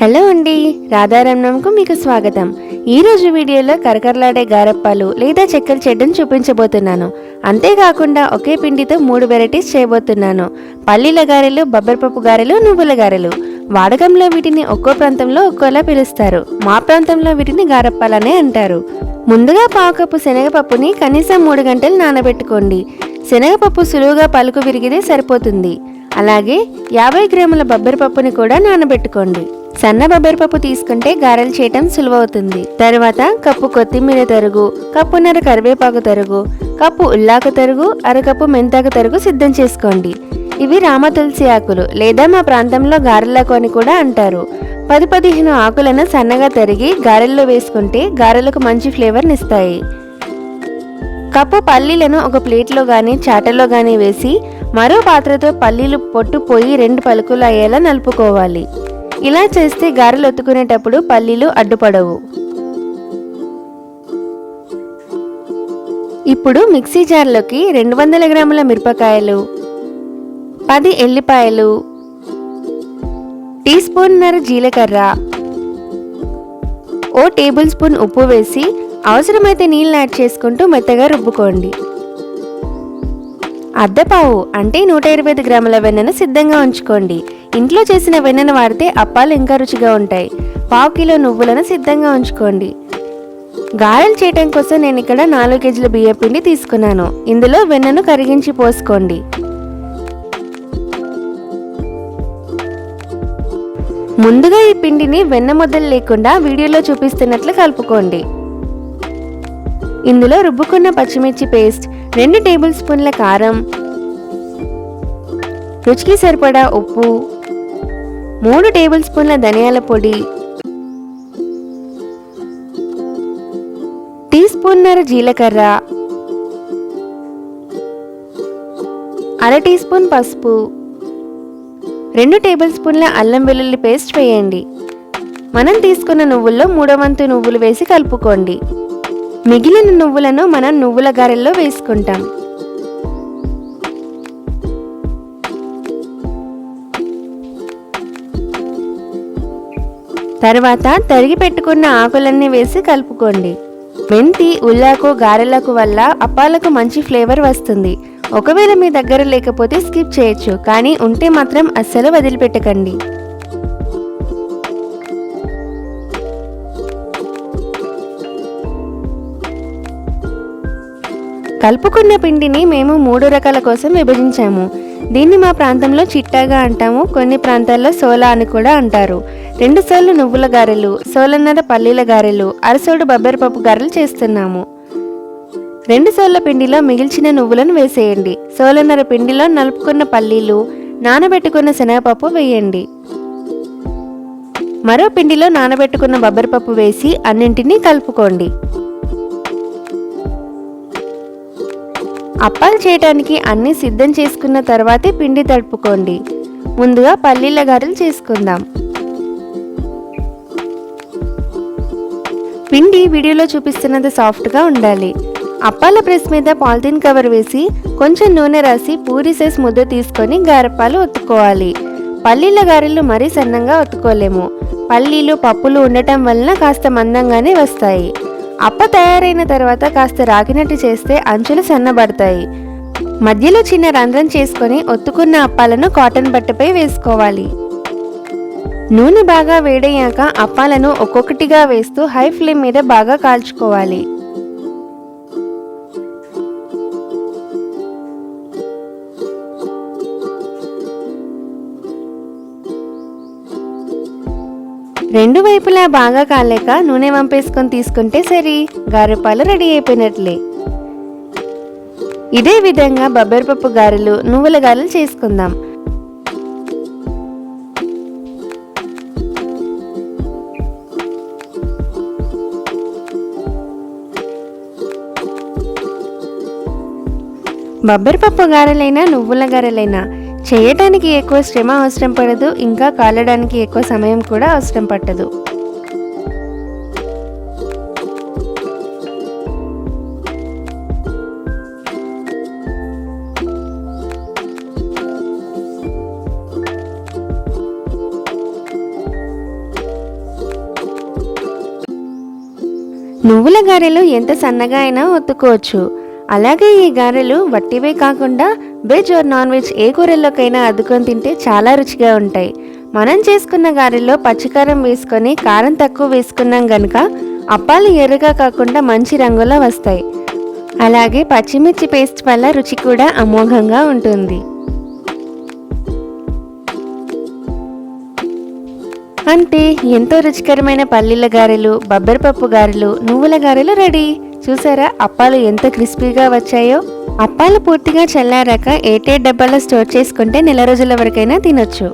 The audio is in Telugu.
హలో అండి, రాధారమణంకు మీకు స్వాగతం. ఈరోజు వీడియోలో కరకరలాడే గారెప్పాలు లేదా చెక్కల చెడ్డను చూపించబోతున్నాను. అంతేకాకుండా ఒకే పిండితో 3 వెరైటీస్ చేయబోతున్నాను. పల్లీల గారెలు, బొబ్బరపప్పు గారెలు, నువ్వుల గారెలు. వాడకంలో వీటిని ఒక్కో ప్రాంతంలో ఒక్కోలా పిలుస్తారు. మా ప్రాంతంలో వీటిని గారెప్పాలనే అంటారు. ముందుగా 1/2 కప్పు శనగపప్పుని కనీసం 3 గంటలు నానబెట్టుకోండి. శనగపప్పు సులువుగా పలుకు విరిగితే సరిపోతుంది. అలాగే 50 గ్రాముల బొబ్బరపప్పుని కూడా నానబెట్టుకోండి. సన్న బొబ్బరపప్పు తీసుకుంటే గారెలు చేయటం సులువవుతుంది. తర్వాత కప్పు కొత్తిమీర తరుగు, కప్పున్నర కరివేపాకు తరుగు, కప్పు ఉల్లాకు తరుగు, అరకప్పు మెంతాకు తరుగు సిద్ధం చేసుకోండి. ఇవి రామ తులసి ఆకులు లేదా మా ప్రాంతంలో గారెలకు అని కూడా అంటారు. 10-15 ఆకులను సన్నగా తరిగి గారెల్లో వేసుకుంటే గారెలకు మంచి ఫ్లేవర్నిస్తాయి. కప్పు పల్లీలను ఒక ప్లేట్లో కానీ చాటలో కానీ వేసి మరో పాత్రతో పల్లీలు పొట్టు పోయి 2 పలుకులు అయ్యేలా నలుపుకోవాలి. ఇలా చేస్తే గారెలు ఒత్తుకునేటప్పుడు పల్లీలు అడ్డుపడవు. ఇప్పుడు మిక్సీ జార్లోకి 200 గ్రాముల మిరపకాయలు, 10 ఎల్లిపాయలు, టీ స్పూన్నర జీలకర్ర, ఓ టేబుల్ స్పూన్ ఉప్పు వేసి అవసరమైతే నీళ్ళు యాడ్ చేసుకుంటూ మెత్తగా రుబ్బుకోండి. అద్దపావు అంటే 125 గ్రాముల వెన్నను సిద్ధంగా ఉంచుకోండి. ఇంట్లో చేసిన వెన్నను వాడితే అప్పాలు ఇంకా రుచిగా ఉంటాయి. 1/2 కిలో నువ్వులను సిద్ధంగా ఉంచుకోండి. గారెలు చేయటం కోసం నేను ఇక్కడ 4 కేజీల బియ్యం పిండి తీసుకున్నాను. ఇందులో వెన్నను కరిగించి పోసుకోండి. ముందుగా ఈ పిండిని వెన్న ముద్దలు లేకుండా వీడియోలో చూపిస్తున్నట్లు కలుపుకోండి. ఇందులో రుబ్బుకున్న పచ్చిమిర్చి పేస్ట్, 2 టేబుల్ స్పూన్ల కారం, రుచికి సరిపడా ఉప్పు, 3 టేబుల్ స్పూన్ల ధనియాల పొడి, టీ స్పూన్నర జీలకర్ర, అర టీ స్పూన్ పసుపు, 2 టేబుల్ స్పూన్ల అల్లం వెల్లుల్లి పేస్ట్ వేయండి. మనం తీసుకున్న నువ్వుల్లో 3వ వంతు నువ్వులు వేసి కలుపుకోండి. మిగిలిన నువ్వులను మనం నువ్వుల గారెల్లో వేసుకుంటాం. తర్వాత తరిగి పెట్టుకున్న ఆకులన్నీ వేసి కలుపుకోండి. మెంతి, ఉల్లాకు గారెలకు వల్ల అప్పాలకు మంచి ఫ్లేవర్ వస్తుంది. ఒకవేళ మీ దగ్గర లేకపోతే స్కిప్ చేయొచ్చు, కానీ ఉంటే మాత్రం అస్సలు వదిలిపెట్టకండి. కలుపుకున్న పిండిని మేము 3 రకాల కోసం విభజించాము. దీన్ని మా ప్రాంతంలో చిట్టాగా అంటాము. కొన్ని ప్రాంతాల్లో సోలా అని కూడా అంటారు. 2 సోళ్ళు నువ్వుల గారెలు, సోలన్నర పల్లీల గారెలు, అరసోడు బొబ్బరపప్పు గారెలు చేస్తున్నాము. 2 సోళ్ళ పిండిలో మిగిల్చిన నువ్వులను వేసేయండి. సోలన్నర పిండిలో నలుపుకున్న పల్లీలు, నానబెట్టుకున్న శనగపప్పు వేయండి. మరో పిండిలో నానబెట్టుకున్న బొబ్బరపప్పు వేసి అన్నింటినీ కలుపుకోండి. అప్పాలు చేయడానికి అన్నీ సిద్ధం చేసుకున్న తర్వాతే పిండి తడుపుకోండి. ముందుగా పల్లీల గారెలు చేసుకుందాం. పిండి వీడియోలో చూపిస్తున్నంత సాఫ్ట్గా ఉండాలి. అప్పాల ప్రెస్ మీద పాలిథిన్ కవర్ వేసి కొంచెం నూనె రాసి పూరి సైజ్ ముద్ద తీసుకొని గారెప్పాలు ఒత్తుకోవాలి. పల్లీల గారెలు మరీ సన్నంగా ఒత్తుకోలేము. పల్లీలు, పప్పులు ఉండటం వలన కాస్త మందంగానే వస్తాయి. అప్ప తయారైన తర్వాత కాస్త రాగినట్టు చేస్తే అంచులు సన్నబడతాయి. మధ్యలో చిన్న రంధ్రం చేసుకొని ఒత్తుకున్న అప్పాలను కాటన్ బట్టపై వేసుకోవాలి. నూనె బాగా వేడయ్యాక అప్పాలను ఒక్కొక్కటిగా వేస్తూ హై ఫ్లేమ్ మీద బాగా కాల్చుకోవాలి. రెండు వైపులా బాగా కాలేక నూనె వంపేసుకొని తీసుకుంటే సరి, గారెప్పాలు రెడీ అయిపోయినట్లే. ఇదే విధంగా బొబ్బరపప్పు గారెలు, నువ్వుల గారెలు చేసుకుందాం. బొబ్బరపప్పు గారెలైనా నువ్వుల గారెలైనా చేయటానికి ఎక్కువ శ్రమ అవసరం పడదు, ఇంకా కాలడానికి ఎక్కువ సమయం కూడా అవసరం పట్టదు. నువ్వుల గారెలు ఎంత సన్నగా అయినా ఒత్తుకోవచ్చు. అలాగే ఈ గారెలు వట్టివే కాకుండా వెజ్ ఆర్ నాన్ వెజ్ ఏ కూరల్లోకైనా అద్దుకొని తింటే చాలా రుచిగా ఉంటాయి. మనం చేసుకున్న గారెల్లో పచ్చికారం వేసుకొని కారం తక్కువ వేసుకున్నాం గనుక అప్పాలు ఎర్రగా కాకుండా మంచి రంగులో వస్తాయి. అలాగే పచ్చిమిర్చి పేస్ట్ వల్ల రుచి కూడా అమోఘంగా ఉంటుంది. అంతే, ఎంతో రుచికరమైన పల్లీల గారెలు, బొబ్బరిపప్పు గారెలు, నువ్వుల గారెలు రెడీ. చూసారా అప్పాలు ఎంత క్రిస్పీగా వచ్చాయో. అప్పాలు పూర్తిగా చల్లారాక ఎయిర్ టైట్ డబ్బాలో స్టోర్ చేసుకుంటే నెల రోజుల వరకైనా తినొచ్చు.